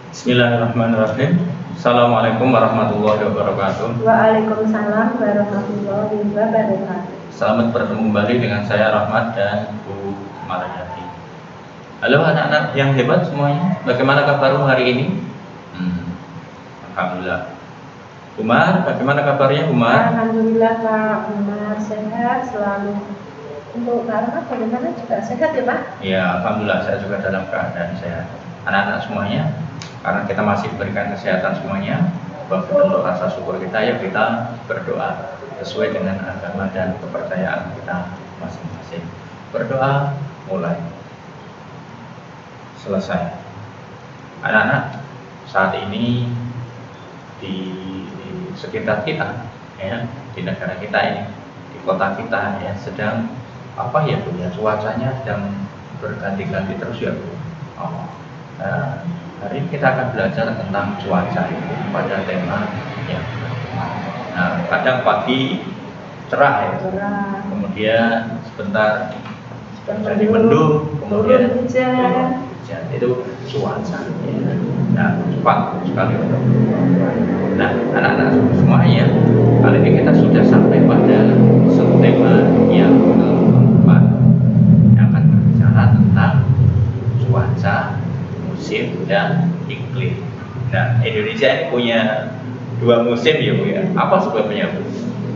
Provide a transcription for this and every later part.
Bismillahirrahmanirrahim. Assalamualaikum warahmatullahi wabarakatuh. Waalaikumsalam warahmatullahi wabarakatuh. Selamat bertemu kembali dengan saya Rahmat dan Bu Maryati. Halo anak-anak yang hebat semuanya. Bagaimana kabarmu hari ini? Alhamdulillah. Umar, bagaimana kabarnya Umar? Alhamdulillah Pak Umar sehat selalu. Untuk Pak Rahmat bagaimana, juga sehat ya Pak? Ya, alhamdulillah saya juga dalam keadaan sehat. Anak-anak semuanya, karena kita masih berikan kesehatan semuanya, bentuk rasa syukur kita, ya kita berdoa sesuai dengan agama dan kepercayaan kita masing-masing. Berdoa mulai selesai. Anak-anak, saat ini di sekitar kita, ya, di negara kita ini, di kota kita, ya, sedang apa ya Bu, ya, cuacanya sedang berganti-ganti terus ya Bu. Hari ini kita akan belajar tentang cuaca pada tema yang kadang pagi cerah ya, kemudian sebentar jadi mendung, kemudian hujan. Itu cuaca ya. Nah, cepat sekali untuk. Nah, anak-anak semuanya, kali ini kita sudah sampai pada subtema yang keempat, yang akan berbicara tentang cuaca, musim, dan iklim. Nah, Indonesia ini punya dua musim ya Bu ya. Apa sebabnya Bu?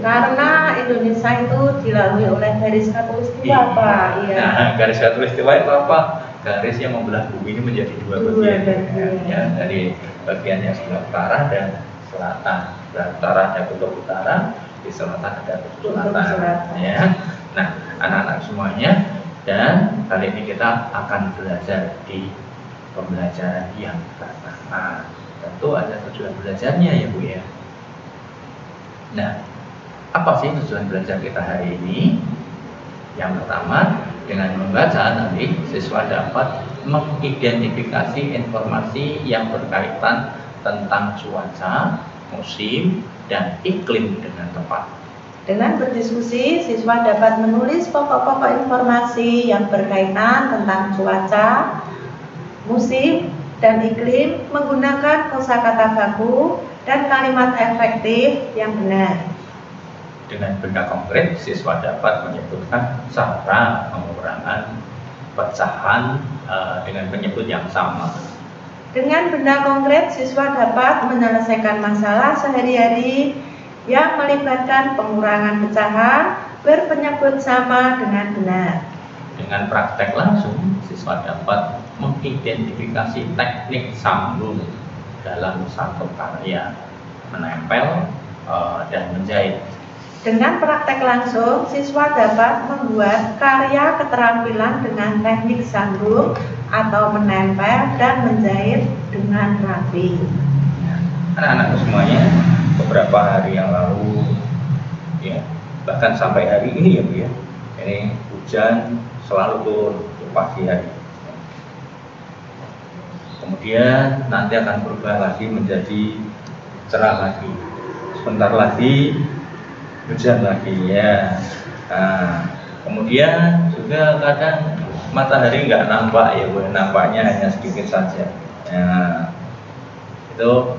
Karena Indonesia itu dilalui oleh garis khatulistiwa Pak. Iya. Nah, garis khatulistiwa itu apa? Garis yang membelah bumi ini menjadi dua bagian. Ya, dari bagian yang sebelah utara dan selatan. Sebelah utara ada kutub utara, di selatan ada kutub selatan. Ya. Nah, anak-anak semuanya, dan kali ini kita akan belajar di pembelajaran yang pertama. Tentu ada tujuan belajarnya ya Bu ya. Nah, apa sih tujuan belajar kita hari ini? Yang pertama, dengan membaca nanti siswa dapat mengidentifikasi informasi yang berkaitan tentang cuaca, musim, dan iklim dengan tepat. Dengan berdiskusi, siswa dapat menulis pokok-pokok informasi yang berkaitan tentang cuaca, musim, dan iklim menggunakan kosakata baku dan kalimat efektif yang benar. Dengan benda konkret, siswa dapat menyebutkan cara pengurangan pecahan dengan penyebut yang sama. Dengan benda konkret, siswa dapat menyelesaikan masalah sehari-hari yang melibatkan pengurangan pecahan berpenyebut sama dengan benar. Dengan praktek langsung, siswa dapat mengidentifikasi teknik sambung dalam satu karya, menempel dan menjahit. Dengan praktek langsung, siswa dapat membuat karya keterampilan dengan teknik sambung atau menempel dan menjahit dengan rapi. Anak-anak semuanya, beberapa hari yang lalu, ya, bahkan sampai hari ini ya Bu ya, ini hujan selalu turun di pagi hari. Kemudian nanti akan berubah lagi menjadi cerah lagi. Sebentar lagi hujan lagi ya. Nah, kemudian juga kadang matahari nggak nampak ya Bu, nampaknya hanya sedikit saja. Nah, itu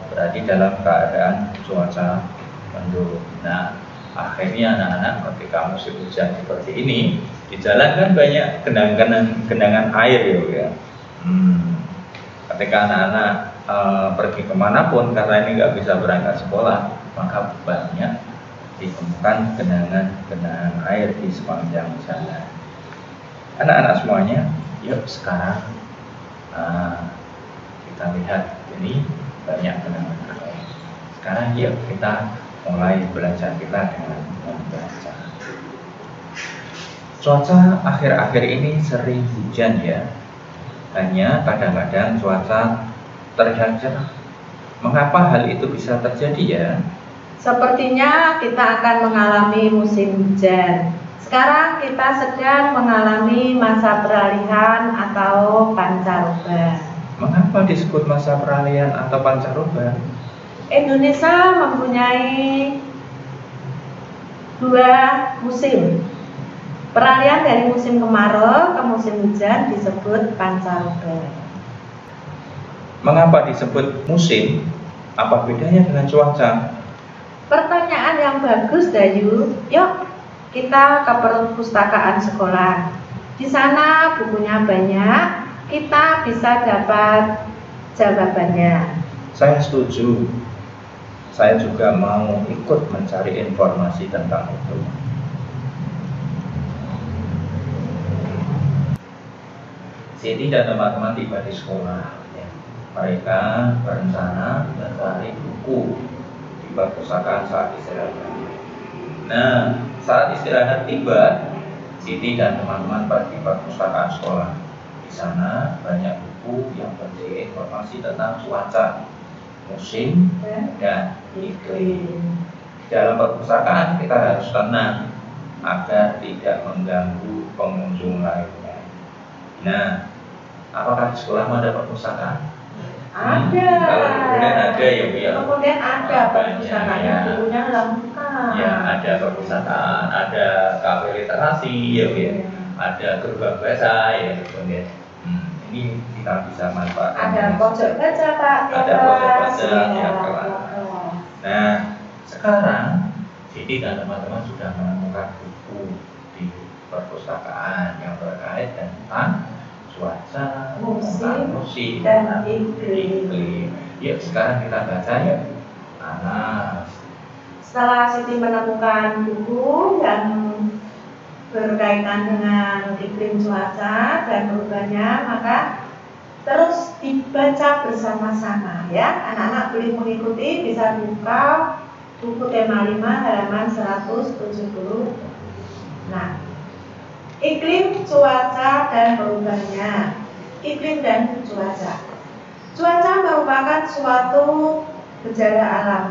berarti dalam keadaan cuaca mendung. Nah, akhirnya anak-anak ketika musim hujan seperti ini, di jalan kan banyak genangan air ya Bu ya. Ketika anak-anak pergi kemanapun karena ini nggak bisa berangkat sekolah, maka banyak ditemukan genangan air di sepanjang jalan. Anak-anak semuanya, yuk sekarang kita lihat ini banyak genangan air. Sekarang yuk kita mulai belajar kita dengan membaca. Cuaca akhir-akhir ini sering hujan ya. Hanya kadang-kadang cuaca terlihat cerah. Mengapa hal itu bisa terjadi ya? Sepertinya kita akan mengalami musim hujan. Sekarang kita sedang mengalami masa peralihan atau pancaroba. Mengapa disebut masa peralihan atau pancaroba? Indonesia mempunyai dua musim. Peralihan dari musim kemarau ke musim hujan disebut pancaroba. Mengapa disebut musim? Apa bedanya dengan cuaca? Pertanyaan yang bagus, Dayu. Yuk, kita ke perpustakaan sekolah. Di sana bukunya banyak, kita bisa dapat jawabannya. Saya setuju. Saya juga mau ikut mencari informasi tentang itu. Siti dan teman-teman tiba di sekolah. Mereka berencana mencari buku di perpustakaan saat istirahat. Nah, saat istirahat tiba, Siti dan teman-teman pergi ke perpustakaan sekolah. Di sana banyak buku yang berisi informasi tentang cuaca, musim, dan iklim. Dalam perpustakaan kita harus tenang agar tidak mengganggu pengunjung lainnya. Nah, apakah di sekolah ada perpustakaan? Ada. Kalau kemudian ada ya Bu ya. Kemudian ada perpustakaannya, bukunya lengkap. Ya, ada perpustakaan, ada kafe literasi ya Bu ya. Ada gerbang bahasa ya kemudian. Ini kita bisa manfaatkan. Ada pojok baca Pak. Ada pojok baca yang kelas. Nah, sekarang Siti dan teman-teman sudah menemukan buku di perpustakaan yang berkait tentang cuaca, musim dan iklim. Yuk sekarang kita baca ya. Setelah Siti menemukan buku yang berkaitan dengan iklim, cuaca dan perubahannya, maka terus dibaca bersama-sama ya. Anak-anak boleh mengikuti, bisa buka buku tema 5 halaman 170. Nah, iklim, cuaca, dan perubahannya. Iklim dan cuaca. Cuaca merupakan suatu gejala alam.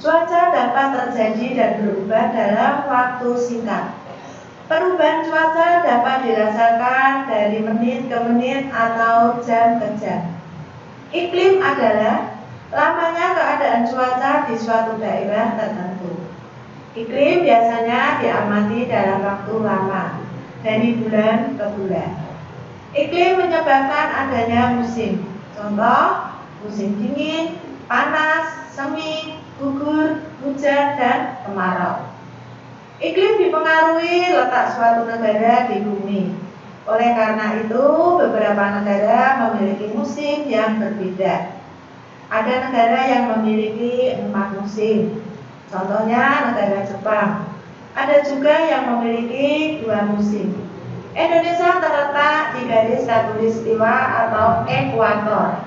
Cuaca dapat terjadi dan berubah dalam waktu singkat. Perubahan cuaca dapat dirasakan dari menit ke menit atau jam ke jam. Iklim adalah lamanya keadaan cuaca di suatu daerah tertentu. Iklim biasanya diamati dalam waktu lama, dari bulan ke bulan. Iklim menyebabkan adanya musim. Contoh, musim dingin, panas, semi, gugur, hujan, dan kemarau. Iklim dipengaruhi letak suatu negara di bumi. Oleh karena itu, beberapa negara memiliki musim yang berbeda. Ada negara yang memiliki 4 musim. Contohnya negara Jepang. Ada juga yang memiliki 2 musim. Indonesia terletak di garis khatulistiwa atau ekuator.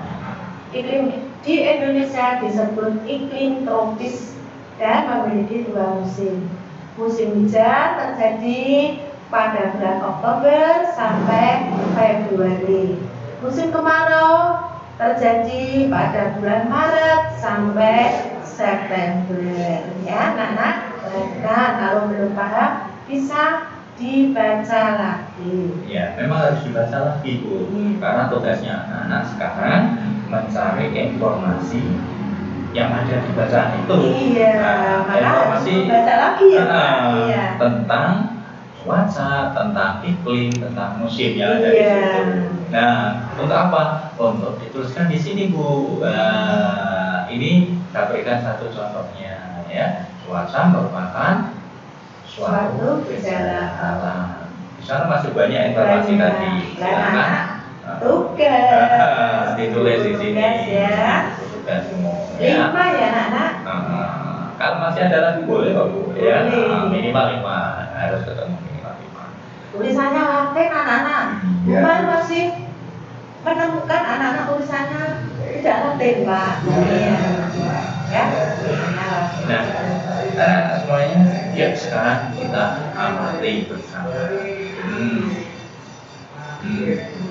Iklim di Indonesia disebut iklim tropis dan memiliki 2 musim. Musim hujan terjadi pada bulan Oktober sampai Februari. Musim kemarau terjadi pada bulan Maret sampai September. Ya, anak-anak, perhatikan kalau belum paham bisa dibaca lagi. Ya, memang harus dibaca lagi Bu. Karena tugasnya anak-anak sekarang mencari informasi yang ada di bacaan itu. Iya, informasi baca lagi ya. Iya. Tentang cuaca, tentang iklim, tentang musim yang ada di situ. Nah, untuk apa? Untuk dituliskan di sini Bu. Ini saya berikan satu contohnya ya. Cuaca merupakan suatu gejala alam. Di sana masih banyak informasi tadi. Silakan. Tugas. Ditulis di sini. Tugas ya. Tugas semua. 5 ya anak-anak. Kalau masih ada lagi boleh kok Bu. Ya, Boleh. minimal 5 harus ketemu minimal 5. Tulisannya laten anak-anak. Ya. Bukan masih menemukan anak-anak tulisannya tidak laten Pak. Iya. Ya. Nah, anak-anak semuanya, ya sekarang kita amati bersama.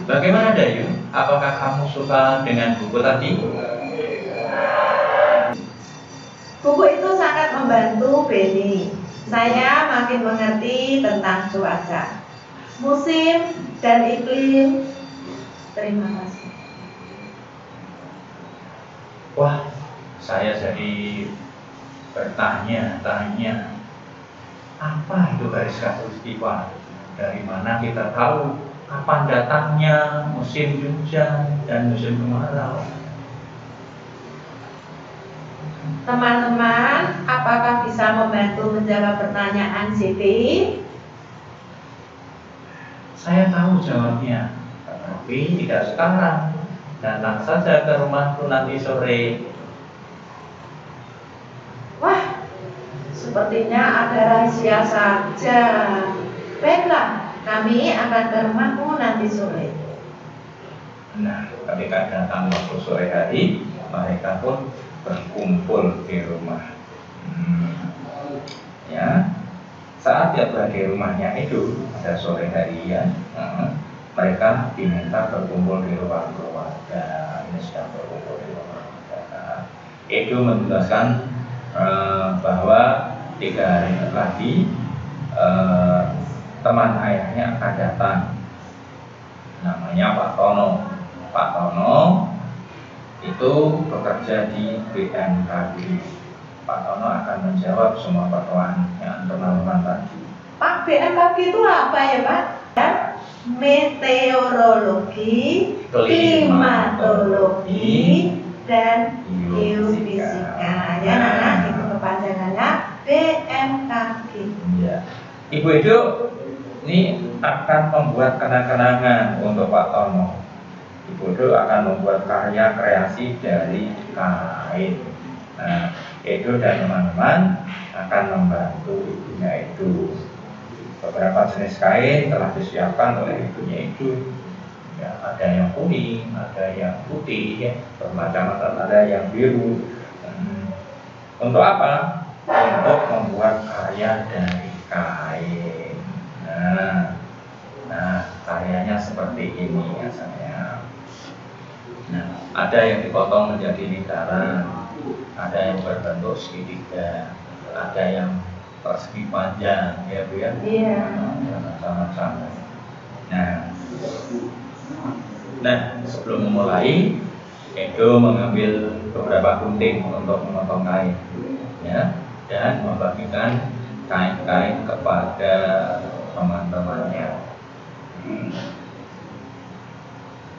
Bagaimana Dayu? Apakah kamu suka dengan buku tadi? Buku itu sangat membantu Beni. Saya makin mengerti tentang cuaca, musim, dan iklim. Terima kasih. Wah, saya jadi bertanya-tanya, apa itu garis khatulistiwa? Dari mana kita tahu kapan datangnya musim hujan dan musim kemarau? Teman-teman, apakah bisa membantu menjawab pertanyaan Siti? Saya tahu jawabnya, tapi tidak sekarang. Datang saja ke rumahku nanti sore. Wah, sepertinya ada rahasia saja. Baiklah, kami akan ke rumahmu nanti sore. Nah, ketika datang waktu sore hari, mereka pun berkumpul di rumah. Ya, saat tiba di rumahnya itu pada sore hari ya, mereka diminta berkumpul di rumah keluarga. Ini sudah berkumpul di rumah keluarga. Edo menjelaskan bahwa 3 hari lagi teman ayahnya akan datang. Namanya Pak Tono. Pak Tono itu bekerja di BMKG. Pak Tono akan menjawab semua pertanyaan teman-teman tadi. Pak, BMKG itu apa ya Pak? Meteorologi, klimatologi, dan geofisika. Ya, nah, itu kepanjangannya BMKG. Ya. Ibu Edo ini akan membuat kenang-kenangan untuk Pak Tono. Ibu Edo akan membuat karya kreasi dari kain. Nah, Edo dan teman-teman akan membantu ibunya Edo. Beberapa jenis kain telah disiapkan oleh ibunya Edo. Ya, ada yang kuning, ada yang putih, ya, bermacam-macam, ada yang biru. Untuk apa? Untuk membuat karya dari kain. Nah, karyanya seperti ini biasanya. Nah, ada yang dipotong menjadi lingkaran, ada yang berbentuk segitiga, ada yang persegi panjang, ya Bu ya. Iya. Sama-sama. Nah, sebelum memulai, Edo mengambil beberapa gunting untuk memotong kain, ya, dan membagikan kain-kain kepada teman-temannya.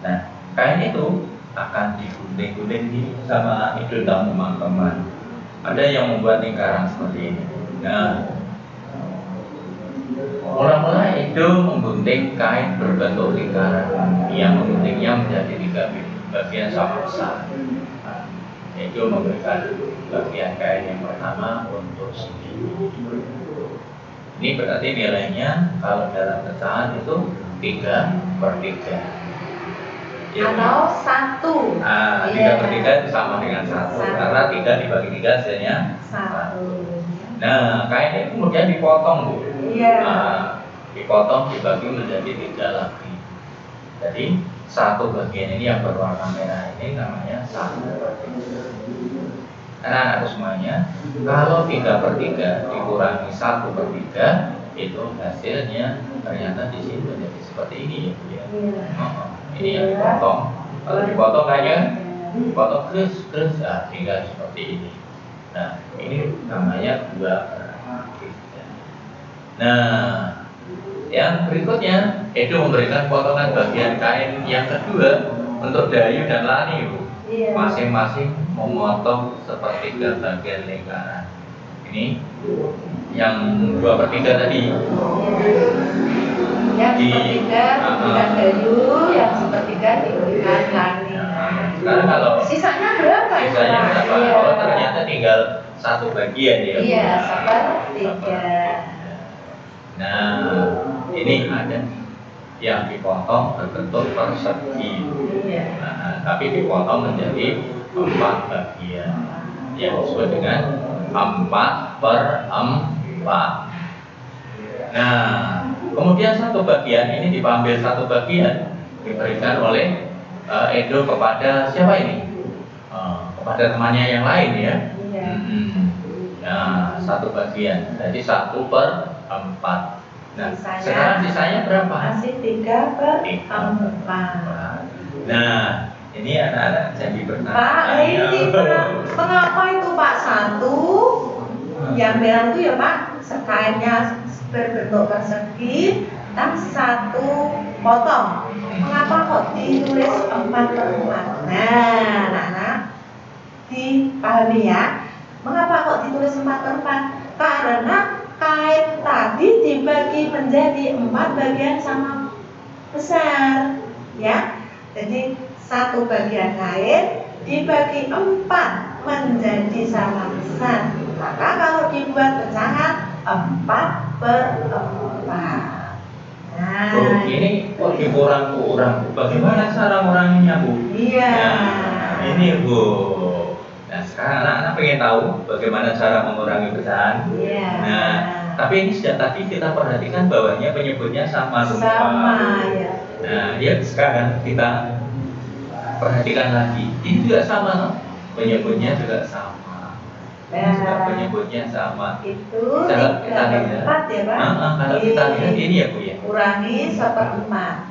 Nah, kain itu akan digunting-gunting sama Edo dan teman-teman. Ada yang membuat lingkaran seperti ini. Nah, mula-mula Edo menggunting kain berbentuk lingkaran, yang mengguntingnya menjadi 3 bagian sama besar. Edo memberikan bagian kain yang pertama untuk sini. Ini berarti nilainya kalau dalam pecahan itu 3/3. Ya, atau 1. 3/3 itu sama dengan 1. Karena 3 dibagi 3 hasilnya 1. Nah, kain itu kemudian dipotong, Bu. Iya. Dipotong, dibagi menjadi 3 lagi. Jadi 1 bagian ini yang berwarna merah ini namanya 1/3. Anak-anak semuanya, kalau 3/3 dikurangi 1/3 itu hasilnya ternyata di sini menjadi seperti ini ya Bu ya. Ini yang dipotong. Kalau dipotong kayaknya dipotong terus tinggal seperti ini. Nah, ini namanya 2/3. Nah, yang berikutnya Edo memberikan potongan bagian kain yang kedua untuk Dayu dan Lani, Bu. Masing-masing memotong sepertiga bagian lingkaran. Ini yang 2/3 tadi. Yang sepertiga diberikan Dayu, yang sepertiga diberikan Lani. Sekarang kalau sisanya berapa? Sisanya berapa? Iya. Oh, ternyata tinggal 1 bagian ya. Iya, 1/3. Nah, ini ada yang dipotong berbentuk persegi. Iya. Tapi dipotong menjadi 4 bagian yang disebut dengan 4/4. Nah, kemudian 1 bagian ini diambil 1 bagian diberikan oleh Edo kepada siapa ini? Kepada temannya yang lain ya. Iya. Nah, 1 bagian, jadi 1/4. Nah, sekarang sisanya berapa? Masih 3/4. Nah, ini anak-anak jadi bertanya. Pak, ini mengapa itu Pak 1? Yang merah itu ya Pak, kainnya berbentuk persegi dan 1 potong. Mengapa kok ditulis 4/4? Nah, anak-anak dipahami ya. Mengapa kok ditulis 4/4? Karena kain tadi dibagi menjadi 4 bagian sama besar, ya. Jadi satu bagian kain dibagi 4 menjadi sama besar. Maka kalau dibuat pecahan 4/4. Nah, Oh, ini kok dikurang-kurang. Bagaimana cara nguranginnya, Bu? iya. Nah, ini, Bu. Nah, sekarang anak-anak pengen tahu bagaimana cara mengurangi pecahan. Iya. Nah, tapi ini sejak tadi kita perhatikan bahwanya penyebutnya sama semua. Sama, ya. Nah, ya sekarang kita perhatikan lagi. Ini juga sama, penyebutnya juga sama. Ini juga penyebutnya sama. Itu Kalau kita 3/4 ya, Pak? kalau kita lihat ini ya, Bu ya. Kurangi 1/4.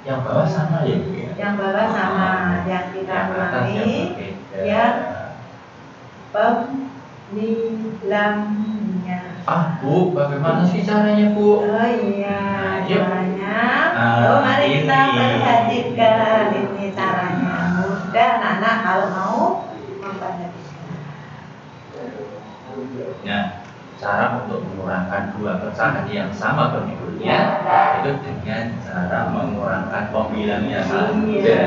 Yang bawah sama ya, Bu ya. Yang bawah sama, yang kita Yang atas yang kurangi berbeda. yang pembilangnya. Ah, Bu, bagaimana sih caranya, Bu? Oh iya, Yuk. caranya. Ah, Mari kita ini. perhatikan ini caranya. Mudah anak-anak kalau mau memperhatikan. Nah, cara untuk mengurangkan dua pecahan yang sama penyebutnya itu dengan cara mengurangkan pembilangnya saja.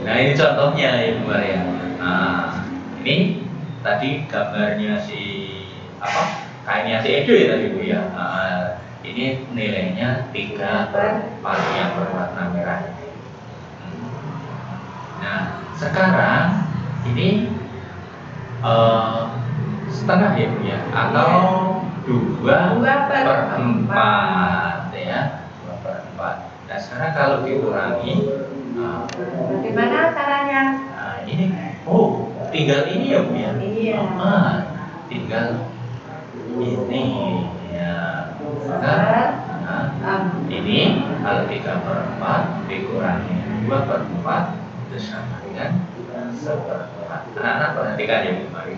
Nah, ini contohnya ya, Bu Maria. Nah, ini tadi gambarnya si kainnya si Edo ya tadi, Bu ya. Ini nilainya 3/4 yang berwarna merah. Nah, sekarang ini setengah ya, Bu ya, atau 2/4 ya, 2/4. Nah, sekarang kalau dikurangi, Bagaimana caranya? nah ini, tinggal ini ya, Bu ya. Iya. Tinggal ini ya. Ini kalau 3/4 dikurangi 2/4 itu sama dengan 1/4. Anak-anak perhatikan ya, Bu Mari.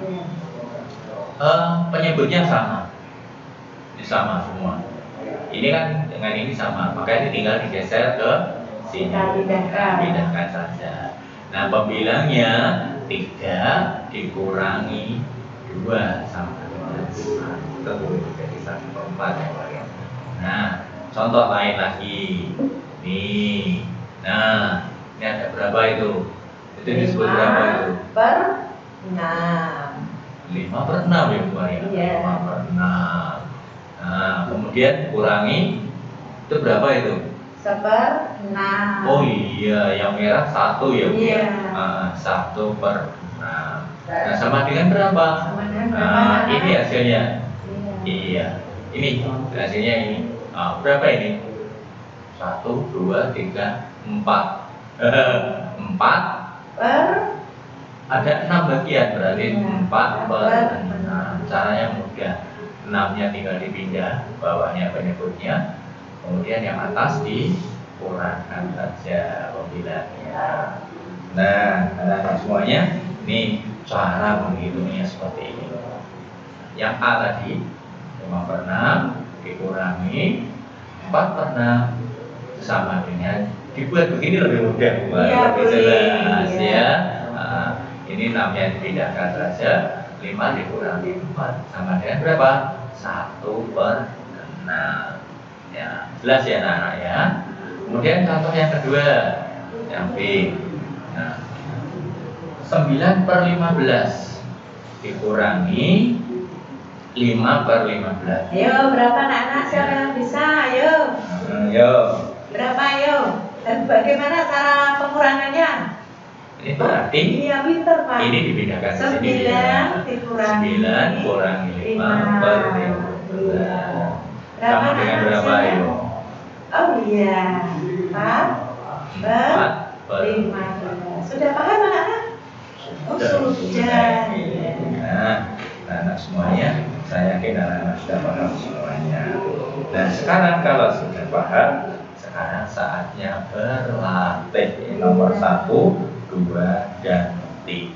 Penyebutnya sama. Ini sama semua. Ini kan dengan ini sama, makanya ini tinggal digeser ke sini. Pindahkan saja. Nah, pembilangnya 3 dikurangi 2 sama dengan 1. Jadi 1/4 ya, Pak ya. Nah, contoh lain lagi. Nih. Nah, ini ada berapa itu? Itu disebut berapa itu? 5/6. 5/6 ya, Bu Maria. Iya. 5/6. Nah, kemudian kurangi itu berapa itu? 1/6. Oh iya, yang merah 1 ya, Bu. Iya. 1/6. Nah, sama dengan berapa? Sama dengan berapa, Nah, anak-anak? ini hasilnya. Iya. Iya. Ini hasilnya ini. Berapa ini? 1, 2, 3, 4. 4 ada 6 bagian, berarti Iya. 4/6. Caranya mudah. 6-nya tinggal dipindah, bawahnya penyebutnya, kemudian yang atas dikurangkan saja pembilangnya. Nah, anak-anak semuanya, ini cara menghitungnya seperti ini. Yang A tadi 5/6 dikurangi 4/6 sama dengan dibuat begini lebih mudah, Bu. Iya, Lebih boleh. jelas Iya. ya. Ini 6-nya dipindahkan saja, 5 dikurangi 4 sama dengan berapa? 1/6. Ya, jelas ya anak-anak ya. Kemudian contoh yang kedua, yang B. Nah, 9/15 dikurangi 5/15. Ayo, berapa anak-anak siapa yang bisa? Ayo. Yo. Berapa ayo? Dan bagaimana cara pengurangannya? Ini berarti Iya, pinter Pak. ini dipindahkan ke sini. 9 dikurangi 9 kurangi 5/15. Sama dengan berapa ayo? Oh iya, 4/15. Sudah paham anak-anak? Oh sudah. Nah, anak semuanya, saya yakin anak-anak sudah paham semuanya. Dan sekarang kalau sudah paham, sekarang saatnya berlatih. Nomor 1, 2, dan 3.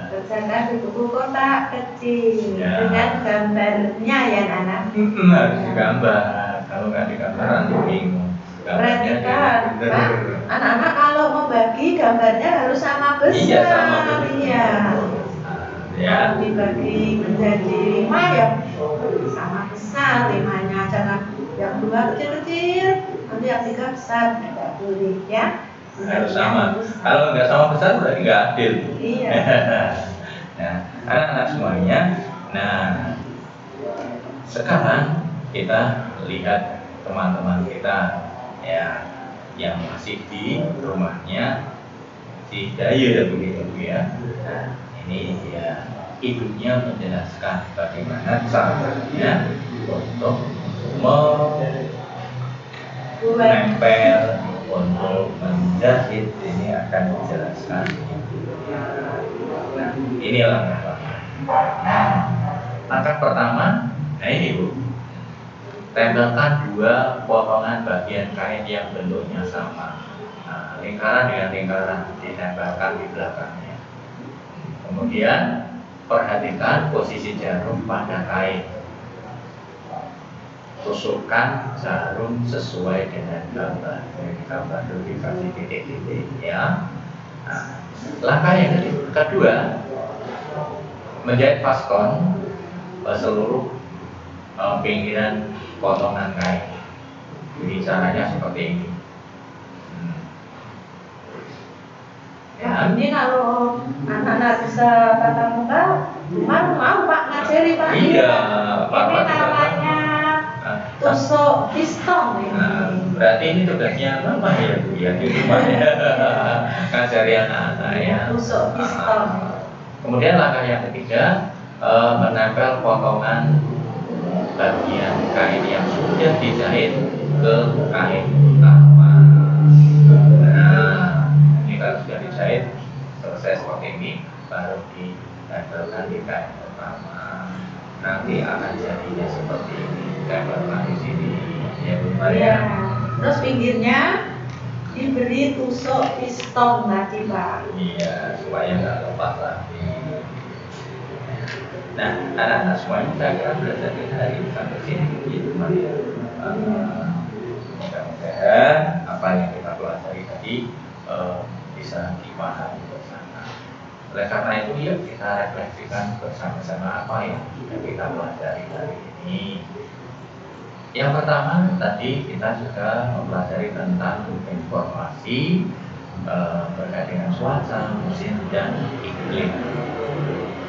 Kerjakan di buku kotak kecil Ya. dengan gambarnya ya anak. Harus digambar. Kalau nggak digambar nanti bingung. Gambarnya Perhatikan, bener. Pak. Anak-anak kalau membagi gambarnya harus sama besar. Iya, sama benar. Iya. Ya. Kalau dibagi menjadi 5 ya sama besar 5-nya, jangan yang 2 kecil-kecil, nanti yang 3 besar, tidak boleh ya. Harus sama. Kalau nggak sama besar berarti nggak adil. Iya. Nah, anak-anak semuanya. Nah, sekarang kita lihat teman-teman kita ya yang masih di rumahnya si Dayu dan begitu ya. Nah, ini dia ibunya menjelaskan bagaimana caranya untuk menempel, untuk menjahit. Ini akan dijelaskan. Nah, ini langkah-langkah. Langkah pertama, nah ini Bu, tempelkan 2 potongan bagian kain yang bentuknya sama. Nah, lingkaran dengan lingkaran ditempelkan di belakangnya. Kemudian perhatikan posisi jarum pada kain. Tusukkan jarum sesuai dengan gambar. Gambar itu dikasih titik-titik ya. Nah, langkah yang kedua, menjahit faskon seluruh pinggiran potongan kain. Jadi caranya seperti ini. Ya, ini kalau anak-anak bisa tatap muka, mau Pak ngajari Pak. Iya, Pak. Ini namanya tusuk pistol ini. Berarti ini tugasnya Mama ya Bu ya di rumah ya. Ngajari anak-anak ya. Tusuk pistol. Kemudian langkah yang ketiga, menempel potongan bagian kain yang sudah dijahit ke kain utama. Nah, ini kalau sudah dijahit selesai seperti ini, baru ditempelkan di kain utama. Nanti akan jadinya seperti ini. Tempelkan di sini, ya Bu Maria. Ya. Terus pinggirnya diberi tusuk pistol tadi Pak. Iya, supaya nggak lepas lagi. Nah, anak-anak semuanya saya kira belajar kita hari ini sampai sini, gitu Maria. Mudah-mudahan apa yang kita pelajari tadi bisa dipahami bersama. Oleh karena itu, yuk kita refleksikan bersama-sama apa yang kita pelajari hari ini. Yang pertama, tadi kita juga mempelajari tentang informasi berkait dengan cuaca, musim, dan iklim.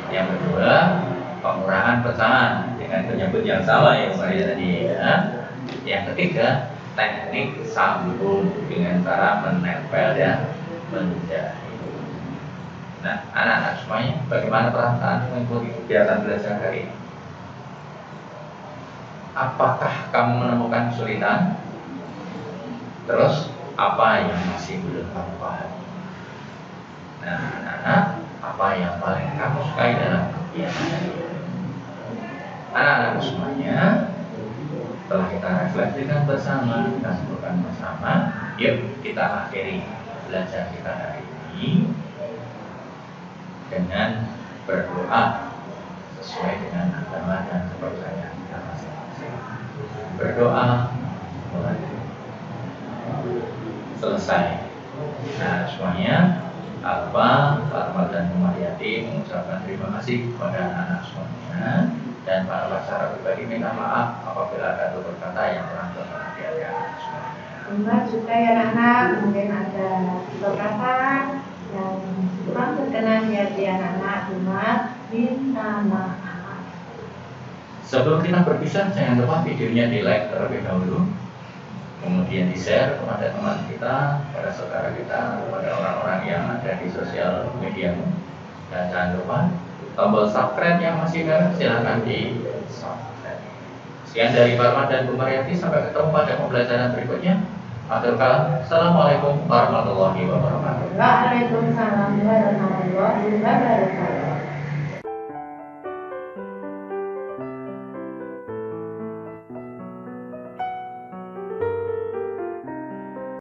Yang kedua, pengurangan pecahan dengan penyebut yang sama ya Maria tadi ya. Yang ketiga, teknik sambung dengan cara menempel dan menjahit. Nah, anak-anak semuanya, bagaimana perasaan mengikuti kegiatan belajar hari ini? Apakah kamu menemukan kesulitan? Terus, apa yang masih belum kamu pahami? Nah, anak-anak, apa yang paling kamu sukai dalam kegiatan ini? Anak-anak semuanya, setelah kita refleksikan bersama, kita sebutkan bersama, yuk kita akhiri belajar kita hari ini dengan berdoa sesuai dengan agama dan kepercayaan kita masing-masing. Berdoa mulai selesai. Nah, semuanya Alfa, Pak dan Bu Mariati mengucapkan terima kasih kepada anak-anak semuanya, dan para peserta pribadi minta maaf apabila ada tutur kata yang kurang berkenan di hati anak semuanya. Mbak juga ya anak-anak, mungkin ada tutur kata yang kurang berkenan di hati anak-anak, minta maaf. Sebelum kita berpisah, jangan lupa videonya di like terlebih dahulu, kemudian di share kepada teman kita, pada saudara kita, kepada orang-orang yang ada di sosial media, dan jangan lupa tombol subscribe yang masih merah silahkan di subscribe. Sekian dari Parma dan Bu Mariati, sampai ketemu pada pembelajaran berikutnya. Assalamualaikum warahmatullahi wabarakatuh. Waalaikumsalam warahmatullahi wabarakatuh.